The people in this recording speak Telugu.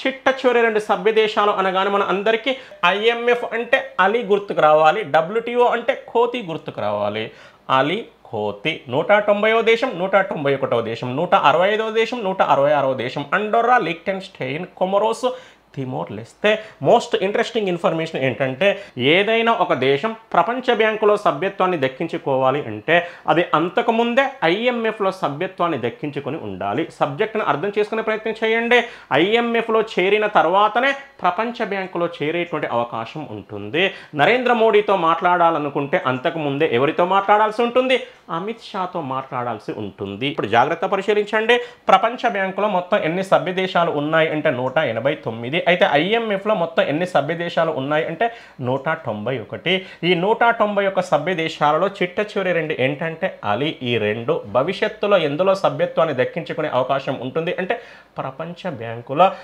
చిట్ట చివరి 2 సభ్య దేశాలు అనగానే మన అందరికీ ఐఎంఎఫ్ అంటే అలీ గుర్తుకు రావాలి, డబ్ల్యూటీఓ అంటే ఖోతి గుర్తుకు రావాలి. అలీ, ఖోతి. 190వ దేశం, 191వ దేశం, 165వ దేశం, 166వ దేశం, Andorra, Liechtenstein, Comoros, Timor Leste. Most interesting information ఏంటంటే ఏదైనా ఒక దేశం ప్రపంచ బ్యాంకులో సభ్యత్వాన్ని దక్కించుకోవాలి అంటే అది అంతకుముందే ఐఎంఎఫ్లో సభ్యత్వాన్ని దక్కించుకొని ఉండాలి. సబ్జెక్ట్ను అర్థం చేసుకునే ప్రయత్నం చేయండి. ఐఎంఎఫ్లో చేరిన తర్వాతనే ప్రపంచ బ్యాంకులో చేరేటువంటి అవకాశం ఉంటుంది. నరేంద్ర మోడీతో మాట్లాడాలనుకుంటే అంతకుముందే ఎవరితో మాట్లాడాల్సి ఉంటుంది? అమిత్ షాతో మాట్లాడాల్సి ఉంటుంది. ఇప్పుడు జాగ్రత్త పరిశీలించండి. ప్రపంచ బ్యాంకులో మొత్తం ఎన్ని సభ్య దేశాలు ఉన్నాయి అంటే 189. అయితే ఐఎంఎఫ్లో మొత్తం ఎన్ని సభ్య దేశాలు ఉన్నాయి అంటే 191. ఈ 191 సభ్య దేశాలలో చిట్ట చివరి 2 ఏంటంటే అలీ. ఈ 2 భవిష్యత్తులో ఎందులో సభ్యత్వాన్ని దక్కించుకునే అవకాశం ఉంటుంది అంటే ప్రపంచ బ్యాంకులో.